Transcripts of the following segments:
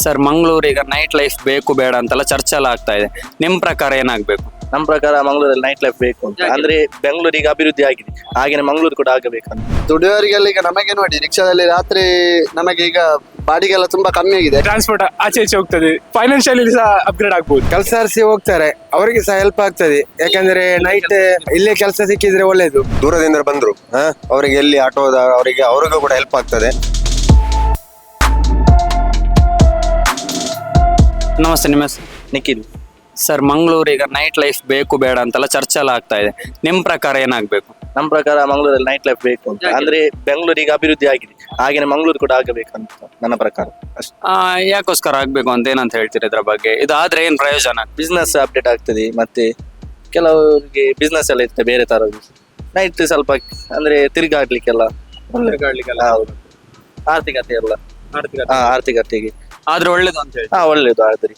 Sir ಮಂಗಳೂರಿಗೆ night life ಬೇಕು ಬೇಡ ಅಂತೆಲ್ಲ ಚರ್ಚೆ ಎಲ್ಲ ಆಗ್ತಾ ಇದೆ. ನಿಮ್ ಪ್ರಕಾರ ಏನಾಗ್ಬೇಕು? ನಮ್ಮ ಪ್ರಕಾರ ಮಂಗಳೂರಲ್ಲಿ ನೈಟ್ ಲೈಫ್ ಬೇಕು ಅಂತ. ಅಂದ್ರೆ ಬೆಂಗಳೂರಿಗೆ ಅಭಿವೃದ್ಧಿ ಆಗಿದೆ, ಹಾಗೇನೆ ಮಂಗಳೂರು ಕೂಡ ಆಗಬೇಕಂತ. ದುಡಿಯೋರಿಗೆಲ್ಲ ಈಗ ನಮಗೆ ನೋಡಿ, ರಿಕ್ಷಾದಲ್ಲಿ ರಾತ್ರಿ ನಮಗೆ ಈಗ ಬಾಡಿಗೆಲ್ಲ ತುಂಬಾ ಕಮ್ಮಿ ಆಗಿದೆ. ಟ್ರಾನ್ಸ್ಪೋರ್ಟ್ ಆಚೆ ಈಚೆ ಹೋಗ್ತದೆ, ಫೈನಾನ್ಷಿಯಲಿ ಸಹ ಅಪ್ಗ್ರೇಡ್ ಆಗ್ಬೋದು. ಕೆಲಸ ಅರಿಸಿ ಹೋಗ್ತಾರೆ, ಅವರಿಗೆ ಸಹ ಹೆಲ್ಪ್ ಆಗ್ತದೆ. ಯಾಕಂದ್ರೆ ನೈಟ್ ಇಲ್ಲೇ ಕೆಲಸ ಸಿಕ್ಕಿದ್ರೆ ಒಳ್ಳೇದು. ದೂರದಿಂದ ಬಂದ್ರು ಅವರಿಗೆ ಎಲ್ಲಿ ಆಟೋದ ಅವ್ರಿಗೂ ಕೂಡ ಹೆಲ್ಪ್ ಆಗ್ತದೆ. ನಮಸ್ತೆ, ನಿಮ್ಮ ಹೆಸರು? ನಿಖಿಲ್. ಸರ್ ಮಂಗಳೂರಿಗೆ ನೈಟ್ ಲೈಫ್ ಬೇಕು ಬೇಡ ಅಂತೆಲ್ಲ ಚರ್ಚೆ ಎಲ್ಲ ಆಗ್ತಾ ಇದೆ. ನಿಮ್ ಪ್ರಕಾರ ಏನಾಗ್ಬೇಕು? ನಮ್ಮ ಪ್ರಕಾರ ಮಂಗಳೂರಲ್ಲಿ ನೈಟ್ ಲೈಫ್ ಬೇಕು ಅಂತ. ಅಂದ್ರೆ ಬೆಂಗಳೂರಿಗೆ ಅಭಿವೃದ್ಧಿ ಆಗಿದೆ, ಹಾಗೇನೆ ಮಂಗಳೂರು ಕೂಡ ಆಗಬೇಕಂತ ನನ್ನ ಪ್ರಕಾರ ಅಷ್ಟೇ. ಯಾಕೋಸ್ಕರ ಆಗ್ಬೇಕು ಅಂತ ಏನಂತ ಹೇಳ್ತೀರಿ ಇದ್ರ ಬಗ್ಗೆ? ಇದು ಆದ್ರೆ ಏನ್ ಪ್ರಯೋಜನ? ಬಿಸ್ನೆಸ್ ಅಪ್ಡೇಟ್ ಆಗ್ತದೆ, ಮತ್ತೆ ಕೆಲವರಿಗೆ ಬಿಸ್ನೆಸ್ ಎಲ್ಲ ಇರ್ತದೆ ಬೇರೆ ತರದ್ದು. ನೈಟ್ ಸ್ವಲ್ಪ ಅಂದ್ರೆ ತಿರುಗಾಡ್ಲಿಕ್ಕೆಲ್ಲ ಹೌದು, ಆರ್ಥಿಕತೆ ಎಲ್ಲ ಆರ್ಥಿಕತೆಗೆ ಆದ್ರೆ ಒಳ್ಳೇದು ಅಂತ ಹೇಳಿ. ಒಳ್ಳೇದು. ಆದ್ರೆ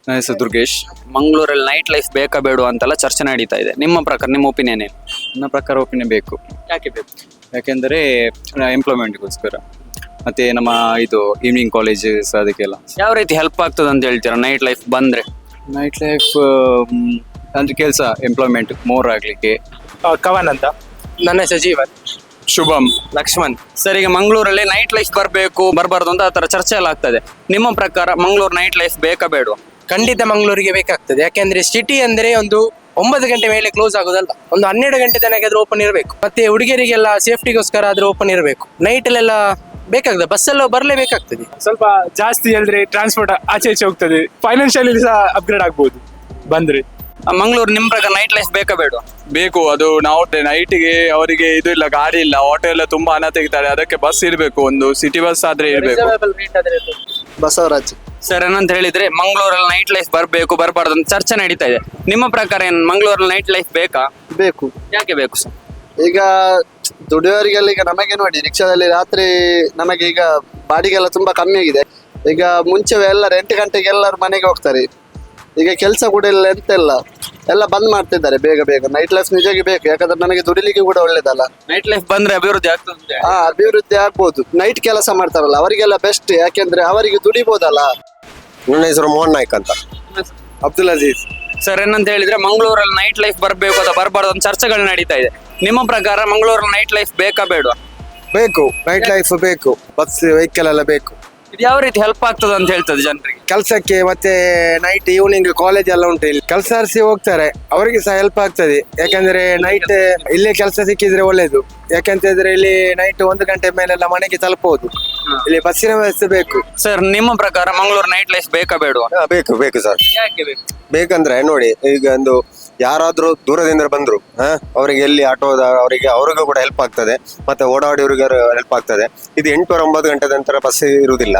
ನನ್ನ ಹೆಸರು ದುರ್ಗೇಶ್. ಮಂಗಳೂರಲ್ಲಿ ನೈಟ್ ಲೈಫ್ ಬೇಕಾ ಬೇಡ ಅಂತೆಲ್ಲ ಚರ್ಚೆ ನಡೀತಾ ಇದೆ. ನಿಮ್ಮ ಪ್ರಕಾರ, ನಿಮ್ಮ ಒಪಿನಿಯನ್ ಏನು? ನನ್ನ ಪ್ರಕಾರ ಒಪಿನಿಯನ್ ಬೇಕು. ಯಾಕೆ ಬೇಕು? ಯಾಕೆಂದರೆ ಎಂಪ್ಲಾಯ್ಮೆಂಟ್ಗೋಸ್ಕರ, ಮತ್ತೆ ನಮ್ಮ ಇದು ಈವ್ನಿಂಗ್ ಕಾಲೇಜಸ್ ಅದಕ್ಕೆಲ್ಲ ಯಾವ ರೀತಿ ಹೆಲ್ಪ್ ಆಗ್ತದೆ ಅಂತ ಹೇಳ್ತೀರಾ ನೈಟ್ ಲೈಫ್ ಬಂದ್ರೆ? ನೈಟ್ ಲೈಫ್ ಅಂದ್ರೆ ಕೆಲಸ ಎಂಪ್ಲಾಯ್ಮೆಂಟ್ ಮೋರ್ ಆಗಲಿಕ್ಕೆ. ಕವನ್ ಅಂತ. ನನ್ನ ಹೆಸರು ಜೀವನ್. ಶುಭಂ. ಲಕ್ಷ್ಮಣ್. ಸರ್, ಈಗ ಮಂಗಳೂರಲ್ಲಿ ನೈಟ್ ಲೈಫ್ ಬರಬೇಕು ಬರಬಾರ್ದು ಅಂತ ಆ ಥರ ಚರ್ಚೆ ಎಲ್ಲ ಆಗ್ತದೆ. ನಿಮ್ಮ ಪ್ರಕಾರ ಮಂಗಳೂರು ನೈಟ್ ಲೈಫ್ ಬೇಕಾ ಬೇಡ? ಖಂಡಿತ ಮಂಗಳೂರಿಗೆ ಬೇಕಾಗ್ತದೆ. ಯಾಕೆಂದ್ರೆ ಸಿಟಿ ಅಂದ್ರೆ ಒಂದು 9 ಗಂಟೆ ಮೇಲೆ ಕ್ಲೋಸ್ ಆಗೋದಲ್ಲ, ಒಂದು 12 ಗಂಟೆ ತನಕ ಆದ್ರೂ ಓಪನ್ ಇರಬೇಕು. ಮತ್ತೆ ಹುಡುಗಿಯರಿಗೆಲ್ಲ ಸೇಫ್ಟಿಗೋಸ್ಕರ ಆದ್ರೂ ಓಪನ್ ಇರಬೇಕು. ನೈಟ್ ಅಲ್ಲೆಲ್ಲ ಬೇಕಾಗ್ತದೆ, ಬಸ್ಸೆಲ್ಲ ಬರಲೇಬೇಕಾಗ್ತದೆ. ಸ್ವಲ್ಪ ಜಾಸ್ತಿ ಹೇಳಿದ್ರೆ ಟ್ರಾನ್ಸ್ಪೋರ್ಟ್ ಆಚೆ ಈಚೆ ಹೋಗ್ತದೆ, ಫೈನಾನ್ಷಿಯಲಿ ಸಹ ಅಪ್ಗ್ರೇಡ್ ಆಗ್ಬೋದು ಬಂದ್ರೆ. ಮಂಗಳೂರು ನಿಮ್ಮ ಪ್ರಕಾರ ನೈಟ್ ಲೈಫ್ ಬೇಕಾ ಬೇಡ? ಬೇಕು. ಅದು ನಾವು ನೈಟಿಗೆ ಅವರಿಗೆ ಇದು ಇಲ್ಲ, ಗಾಡಿ ಇಲ್ಲ, ಆಟೋ ಎಲ್ಲ ತುಂಬಾ ಹಣ ತೆಗಿತಾರೆ. ಅದಕ್ಕೆ ಬಸ್ ಇರಬೇಕು, ಒಂದು ಸಿಟಿ ಬಸ್ ಆದ್ರೆ ಇರಬೇಕು. ಬಸವರಾಜ್. ಸರ್, ಏನಂತ ಹೇಳಿದ್ರೆ ಮಂಗಳೂರಲ್ಲಿ ನೈಟ್ ಲೈಫ್ ಬರಬೇಕು ಬರಬಾರ್ದು ಅಂತ ಚರ್ಚೆ ನಡೀತಾ ಇದೆ. ನಿಮ್ಮ ಪ್ರಕಾರ ಏನು ಮಂಗಳೂರಲ್ಲಿ ನೈಟ್ ಲೈಫ್ ಬೇಕಾ? ಬೇಕು. ಯಾಕೆ ಬೇಕು ಸರ್? ಈಗ ದುಡಿಯೋರಿಗೆಲ್ಲ ಈಗ ನಮಗೆ ನೋಡಿ, ರಿಕ್ಷಾದಲ್ಲಿ ರಾತ್ರಿ ನಮಗೆ ಈಗ ಬಾಡಿಗೆಲ್ಲ ತುಂಬಾ ಕಮ್ಮಿ ಆಗಿದೆ. ಈಗ ಮುಂಚೆ ಎಲ್ಲರೂ 8 ಗಂಟೆಗೆ ಎಲ್ಲರೂ ಮನೆಗೆ ಹೋಗ್ತಾರೆ. ಈಗ ಕೆಲಸ ಕೂಡ ಇಲ್ಲ, ಎಂತೆಲ್ಲ ಎಲ್ಲ ಬಂದ್ ಮಾಡ್ತಿದ್ದಾರೆ ಬೇಗ ಬೇಗ. ನೈಟ್ ಲೈಫ್ ನಿಜವಾಗಿ ಬೇಕು, ಯಾಕಂದ್ರೆ ನಮಗೆ ದುಡಿಲಿಕ್ಕೆ ಕೂಡ ಒಳ್ಳೇದಲ್ಲ. ನೈಟ್ ಲೈಫ್ ಬಂದ್ರೆ ಅಭಿವೃದ್ಧಿ ಆಗ್ತದೆ. ಅಭಿವೃದ್ಧಿ ಆಗ್ಬೋದು. ನೈಟ್ ಕೆಲಸ ಮಾಡ್ತಾರಲ್ಲ ಅವರಿಗೆಲ್ಲ ಬೆಸ್ಟ್, ಯಾಕೆಂದ್ರೆ ಅವರಿಗೆ ದುಡಿಬೋದಲ್ಲ. ನನ್ನ ಹೆಸರು ಮೋಹನ್ ನಾಯ್ಕ್ ಅಂತ. ಅಬ್ದುಲ್ ಅಜೀಜ್. ಸರ್, ಏನಂತ ಹೇಳಿದ್ರೆ ಮಂಗಳೂರಲ್ಲಿ ನೈಟ್ ಲೈಫ್ ಬರಬೇಕು ಅಥವಾ ಬರಬಾರ್ದು ಅಂತ ಚರ್ಚೆಗಳು ನಡೀತಾ ಇದೆ. ನಿಮ್ಮ ಪ್ರಕಾರ ಮಂಗಳೂರಲ್ಲಿ ನೈಟ್ ಲೈಫ್ ಬೇಕಾ ಬೇಡ? ಬೇಕು, ನೈಟ್ ಲೈಫ್ ಬೇಕು. ಬಸ್ ವೆಹಿಕಲ್ ಎಲ್ಲ ಬೇಕು. ಇದು ಯಾವ ರೀತಿ ಹೆಲ್ಪ್ ಆಗ್ತದೆ ಅಂತ ಹೇಳ್ತದೆ ಜನರಿಗೆ? ಕೆಲಸಕ್ಕೆ ಮತ್ತೆ ನೈಟ್ ಈವ್ನಿಂಗ್ ಕಾಲೇಜ್ ಎಲ್ಲ ಉಂಟು, ಇಲ್ಲಿ ಕೆಲಸ ಅರಿಸಿ ಹೋಗ್ತಾರೆ, ಅವರಿಗೆ ಸಹ ಹೆಲ್ಪ್ ಆಗ್ತದೆ. ಯಾಕಂದ್ರೆ ನೈಟ್ ಇಲ್ಲೇ ಕೆಲಸ ಸಿಕ್ಕಿದ್ರೆ ಒಳ್ಳೇದು. ಯಾಕಂತಂದ್ರೆ ಇಲ್ಲಿ ನೈಟ್ 1 ಗಂಟೆ ಮೇಲೆಲ್ಲ ಮನೆಗೆ ತಲುಪಬಹುದು. ಇಲ್ಲಿ ಬಸ್ಸಿನ ವ್ಯವಸ್ಥೆ ಬೇಕು. ಸರ್, ನಿಮ್ಮ ಪ್ರಕಾರ ಮಂಗಳೂರು ನೈಟ್ ಲೈಫ್ ಬೇಕಾ ಬೇಡ? ಬೇಕು ಸರ್. ಯಾಕೆ ಬೇಕು? ಬೇಕಂದ್ರೆ ನೋಡಿ, ಈಗ ಒಂದು ಯಾರಾದ್ರೂ ದೂರದಿಂದ ಬಂದ್ರು ಅವರಿಗೆ ಎಲ್ಲಿ ಆಟೋದ ಅವ್ರಿಗೂ ಕೂಡ ಹೆಲ್ಪ್ ಆಗ್ತದೆ, ಮತ್ತೆ ಓಡಾಡಿಯವ್ರಿಗೆ ಹೆಲ್ಪ್ ಆಗ್ತದೆ. ಇದು 8 9 ಗಂಟೆ ನಂತರ ಬಸ್ ಇರುವುದಿಲ್ಲ.